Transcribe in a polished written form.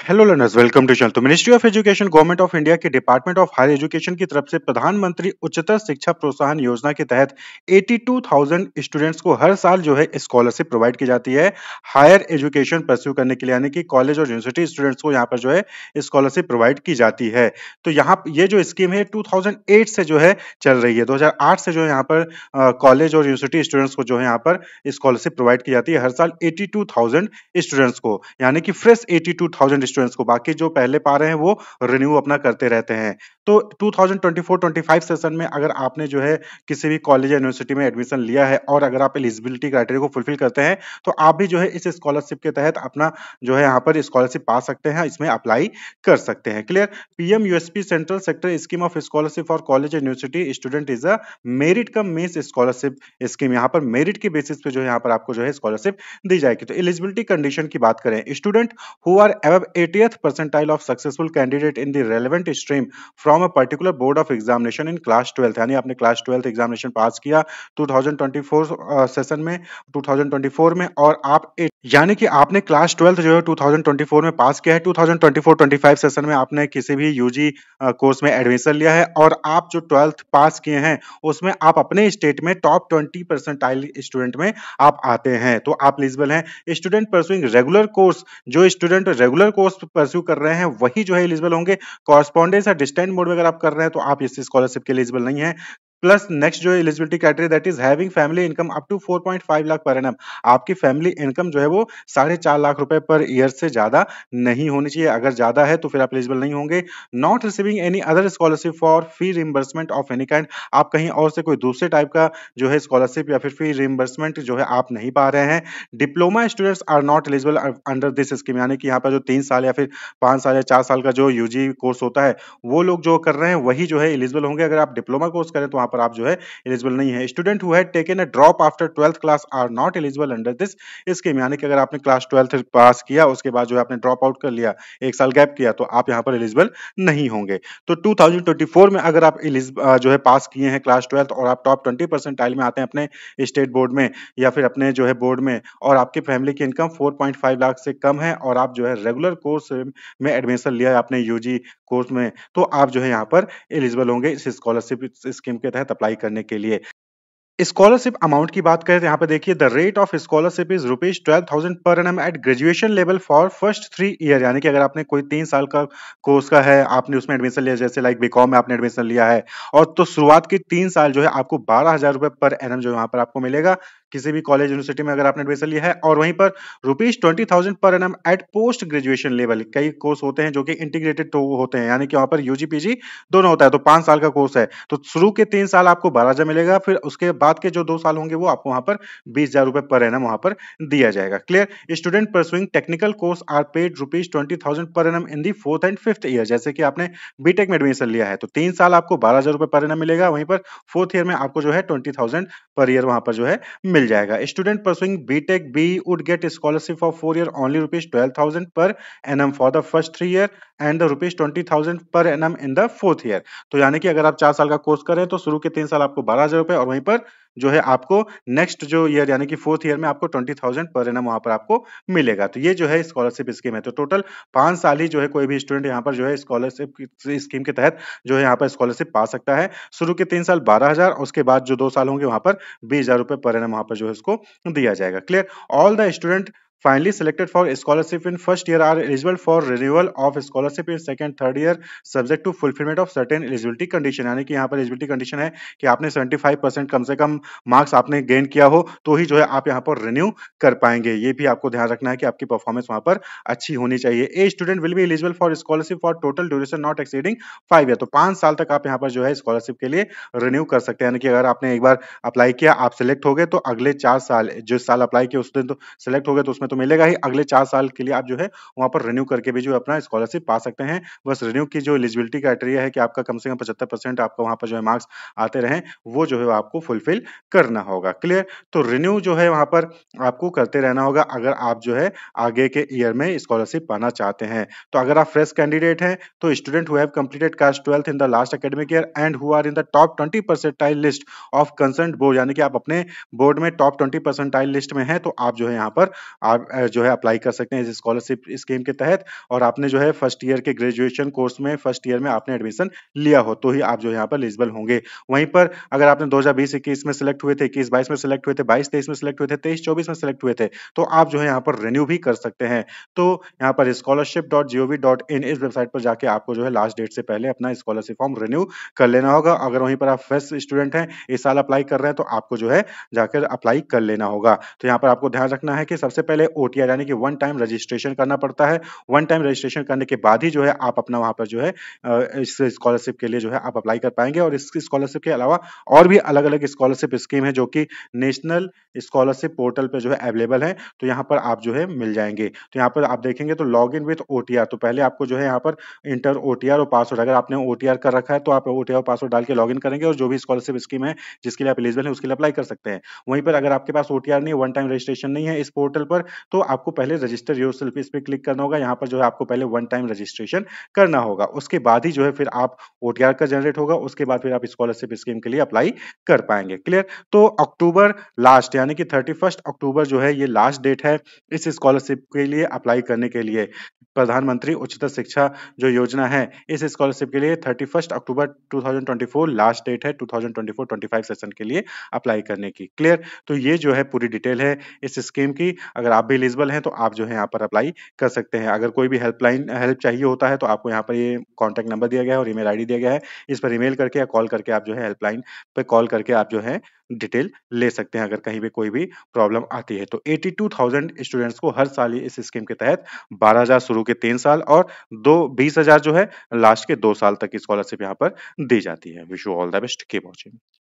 Hello learners, welcome to channel. तो ministry of education government of India के department of higher education की तरफ से प्रधानमंत्री उच्चतर शिक्षा प्रोत्साहन योजना के तहत 82,000 स्टूडेंट्स को हर साल जो है स्कॉलरशिप प्रोवाइड की जाती है हायर एजुकेशन परस्यू करने के लिए, यानी कि कॉलेज और यूनिवर्सिटी स्टूडेंट्स को यहाँ पर जो है स्कॉलरशिप प्रोवाइड की जाती है। तो यहाँ ये जो स्कीम है 2008 से जो है चल रही है। 2008 से जो है यहाँ पर कॉलेज और यूनिवर्सिटी स्टूडेंट्स को जो है यहाँ पर स्कॉलरशिप प्रोवाइड की जाती है हर साल 82,000 स्टूडेंट्स को, यानी कि फ्रेश 82,000 स्टूडेंट्स को। बाकी जो पहले पा रहे हैं वो रिन्यू अपना करते रहते हैं। तो 2024-25 सेशन में अगर आपने जो है किसी भी कॉलेज या यूनिवर्सिटी में एडमिशन लिया है और अगर आप एलिजिबिलिटी क्राइटेरिया को फुलफिल करते हैं तो आप भी जो है इस स्कॉलरशिप के तहत अपना जो है यहाँ पर स्कॉलरशिप पा सकते हैं, इसमें अप्लाई कर सकते हैं। Clear. PM USP central sector scheme of scholarship for college and university student is a merit come means scholarship scheme. यहाँ पर मेरिट के बेसिस पे जो है यहाँ पर आपको जो है स्कॉलरशिप दी जाएगी। तो एलिजिबिलिटी कंडीशन की बात करें, student who are above 80th percentile of successful candidate in the relevant stream from a particular board of examination in class 12th, यानी आपने क्लास 12th एग्जामिनेशन पास किया 2024 सेशन में, 2024 में, और आप यानी कि आपने क्लास 12th जो है 2024 में पास किया है, 2024-25 सेशन में आपने किसी भी यूजी कोर्स में एडमिशन लिया है और आप जो 12th पास किए हैं उसमें आप अपने स्टेट में टॉप 20 परसेंटाइल स्टूडेंट में आप आते हैं, तो आप एलिजिबल हैं। स्टूडेंट परसुइंग रेगुलर कोर्स, जो स्टूडेंट रेगुलर कोर्स परस्यू कर रहे हैं वही जो है एलिजिबल होंगे। कॉरेस्पॉन्डेंस या डिस्टेंट मोड में अगर आप कर रहे हैं तो आप इस स्कॉलरशिप के लिए एलिजिबल नहीं है। प्लस नेक्स्ट जो eligibility criteria that is having family income up to 4.5 lakh per annum. आपकी फैमिली इनकम जो है वो 4.5 लाख रुपए पर ईयर से ज्यादा नहीं होनी चाहिए। अगर ज्यादा है तो फिर आप एलिजिबल नहीं होंगे। Not receiving any other scholarship for fee reimbursement of any kind. आप कहीं और से कोई दूसरे टाइप का जो है स्कॉलरशिप या फिर फी रिइंबर्समेंट जो है आप नहीं पा रहे हैं। Diploma students are not eligible under this scheme, यानी कि यहाँ पर जो 3 साल या फिर 5 साल या 4 साल का जो यूजी कोर्स होता है वो लोग जो कर रहे हैं वही जो है एलिजिबल होंगे। अगर आप डिप्लोमा कोर्स करें तो वहां पर आप जो है एलिजिबल नहीं है। Student who had taken a drop after 12th class are not eligible under this scheme, यानी कि अगर आपने क्लास 12th पास किया उसके बाद जो है आपने ड्रॉप आउट कर लिया, 1 साल गैप किया, तो आप यहाँ पर एलिजिबल नहीं होंगे। तो 2024 में अगर आप जो है पास किए हैं क्लास 12th और आप टॉप 20 परसेंटाइल में आते हैं अपने स्टेट बोर्ड में या फिर अपने जो है बोर्ड में, और आपकी फैमिली की इनकम 4.5 लाख से कम है और आप जो है रेगुलर कोर्स में एडमिशन लिया है आपने यूजी कोर्स में, तो आप जो है यहाँ पर एलिजिबल होंगे इस स्कॉलरशिप स्कीम के तहत अप्लाई करने के लिए। स्कॉलरशिप अमाउंट की बात करें तो यहाँ पे देखिए the rate of scholarship is rupees 12,000 per annum at graduation level for first 3 year, यानी कि अगर आपने कोई 3 साल का कोर्स का है, आपने उसमें एडमिशन लिया, जैसे लाइक बीकॉम में आपने एडमिशन लिया है, और तो शुरुआत के 3 साल जो है आपको 12,000 रुपए पर एनम जो यहाँ पर आपको मिलेगा किसी भी कॉलेज यूनिवर्सिटी में अगर आपने एडमिशन लिया है। और वहीं पर rupees 20,000 per annum at post graduation level, कई कोर्स होते हैं जो कि इंटीग्रेटेड तो होते हैं, यानी कि वहां पर यूजी पीजी दोनों होता है, तो 5 साल का कोर्स है तो शुरू के 3 साल आपको 12,000 मिलेगा, फिर उसके बाद के जो 2 साल होंगे वो आपको वहां पर 20,000 रुपए पर एनम वहां पर दिया जाएगा। Clear. Student pursuing technical course are paid rupees 20,000 per annum in the 4th and 5th year, जैसे कि आपने बीटेक में एडमिशन लिया है तो 3 साल आपको 12,000 रुपए पर एनम मिलेगा, वहीं पर 4th ईयर में आपको जो है 20,000 पर ईयर वहां पर जो है मिल जाएगा। Student pursuing BTech be would get scholarship for 4 year only rupees 12,000 per annum for the first 3 year and the rupees 20,000 per annum in the 4th year. तो यानी कि अगर आप 4 साल का कोर्स करें तो शुरू के 3 साल आपको 12,000 रुपए और वहीं पर जो है आपको नेक्स्ट जो ईयर यानी कि 4th ईयर में आपको 20,000 पर एनम वहां पर आपको मिलेगा। तो ये जो है स्कॉलरशिप स्कीम है। तो टोटल 5 साल ही जो है कोई भी स्टूडेंट यहाँ पर जो है स्कॉलरशिप स्कीम के तहत जो है यहाँ पर स्कॉलरशिप पा सकता है। शुरू के 3 साल 12,000, उसके बाद जो 2 साल होंगे वहां पर 20,000 रुपए पर एनम वहां पर जो है उसको दिया जाएगा। Clear. All the student finally selected for scholarship in first year are eligible for renewal of scholarship in second third year subject to fulfillment of certain eligibility condition, यानी कि यहाँ पर एलिजिबिलिटी कंडीशन है कि आपने 75% कम से कम मार्क्स आपने gain किया हो तो ही जो है आप यहाँ पर रिन्यू कर पाएंगे। ये भी आपको ध्यान रखना है कि आपकी परफॉर्मेंस वहां पर अच्छी होनी चाहिए। A student will be eligible for scholarship for total duration not exceeding 5 year, तो 5 साल तक आप यहाँ पर जो है स्कॉलरशिप के लिए रिन्यू कर सकते हैं, यानी कि अगर आपने एक बार अप्लाई किया, आप सिलेक्ट हो गए तो अगले 4 साल, जिस साल अप्लाई किया उस दिन तो सिलेक्ट हो गए तो उसमें तो मिलेगा ही, अगले 4 साल के लिए आप जो है वहां पर रिन्यू करके भी जो अपना स्कॉलरशिप पा सकते हैं। बस रिन्यू की जो एलिजिबिलिटी क्राइटेरिया है कि आपका कम से कम 75% आपका वहां पर जो है मार्क्स आते रहें, वो जो है आपको फुलफिल करना होगा। क्लियर। तो रिन्यू जो है वहां पर आपको करते रहना होगा अगर आप जो है आगे के ईयर में स्कॉलरशिप पाना चाहते हैं। तो अगर आप फ्रेश कैंडिडेट हैं तो student who have completed class 12th in the last academic year and who are in the top 20 percentile list of concerned board, यानी कि आप अपने बोर्ड में टॉप 20 परसेंटाइल लिस्ट में हैं तो आप जो है यहाँ पर आप जो है अप्लाई कर सकते हैं इस स्कॉलरशिप स्कीम के तहत। और आपने जो है फर्स्ट ईयर के ग्रेजुएशन कोर्स में फर्स्ट ईयर में आपने एडमिशन लिया हो तो ही आप जो यहाँ पर एलिजिबल होंगे। वहीं पर अगर आपने 2020-21 में सिलेक्ट हुए थे, 21-22 में सिलेक्ट हुए थे, 22-23 में सिलेक्ट हुए थे, 23-24 में सिलेक्ट हुए थे, तो आप जो है यहाँ पर रिन्यू भी कर सकते हैं। तो यहाँ पर scholarship.gov.in इस वेबसाइट पर जाके आपको जो है लास्ट डेट से पहले अपना स्कॉलरशिप फॉर्म रिन्यू कर लेना होगा। अगर वहीं पर आप फ्रेश स्टूडेंट हैं, इस साल अप्लाई कर रहे हैं, तो आपको जो है जाकर अप्लाई कर लेना होगा। तो यहाँ पर आपको ध्यान रखना है कि सबसे पहले ओटीआर यानी कि वन टाइम रजिस्ट्रेशन करना पड़ता है। वन टाइम रजिस्ट्रेशन करने के बाद ही जो है आप अपना वहाँ पर जो है इस स्कॉलरशिप के लिए जो है आप अप्लाई कर पाएंगे। और इस स्कॉलरशिप के अलावा और भी अलग-अलग स्कॉलरशिप स्कीम है जो कि नेशनल स्कॉलरशिप पोर्टल पे जो है अवेलेबल है, तो यहाँ पर आप जो है मिल जाएंगे। तो यहाँ पर आप देखेंगे तो लॉग इन विथ ओटीआर, तो पहले आपको जो है यहाँ पर इंटर ओटीआर और पासवर्ड, अगर आपने ओटीआर कर रखा है तो आप ओटीआर और पासवर्ड डाल के लॉग इन करेंगे और जो भी स्कॉलरशिप स्कीम है जिसके लिए आप एलिजिबल है उसके लिए अप्लाई कर सकते हैं। वहीं पर अगर आपके पास ओटीआर नहीं है, वन टाइम रजिस्ट्रेशन नहीं है इस पोर्टल पर, तो आपको पहले रजिस्टर योरसेल्फ इस पे क्लिक करना होगा। यहाँ पर जो है आपको पहले वन टाइम रजिस्ट्रेशन करना होगा, उसके बाद ही जो है फिर आप ओटीआर का जनरेट होगा, उसके बाद फिर आप स्कॉलरशिप स्कीम के लिए अप्लाई कर पाएंगे। क्लियर? तो अक्टूबर लास्ट यानी कि 31 अक्टूबर जो है ये लास्ट डेट है इस स्कॉलरशिप के लिए अप्लाई करने के लिए। प्रधानमंत्री उच्चतर शिक्षा जो योजना है इस स्कॉलरशिप के लिए 31 अक्टूबर 2024 लास्ट डेट है 2024-25 सेशन के लिए अप्लाई करने की। क्लियर? तो ये जो है पूरी डिटेल है इस स्कीम की। अगर आप भी एलिजिबल हैं तो आप जो है यहाँ पर अप्लाई कर सकते हैं। अगर कोई भी हेल्प चाहिए होता है तो आपको यहाँ पर ये कॉन्टैक्ट नंबर दिया गया है और ईमेल आईडी दिया गया है। इस पर ईमेल करके या कॉल करके आप जो है हेल्पलाइन पे कॉल करके आप जो है डिटेल ले सकते हैं अगर कहीं भी कोई भी प्रॉब्लम आती है। तो 82,000 स्टूडेंट्स को हर साल इस स्कीम के तहत 12,000 शुरू के 3 साल और 20,000 जो है लास्ट के 2 साल तक की स्कॉलरशिप यहाँ पर दी जाती है। Wish you all the best, keep watching.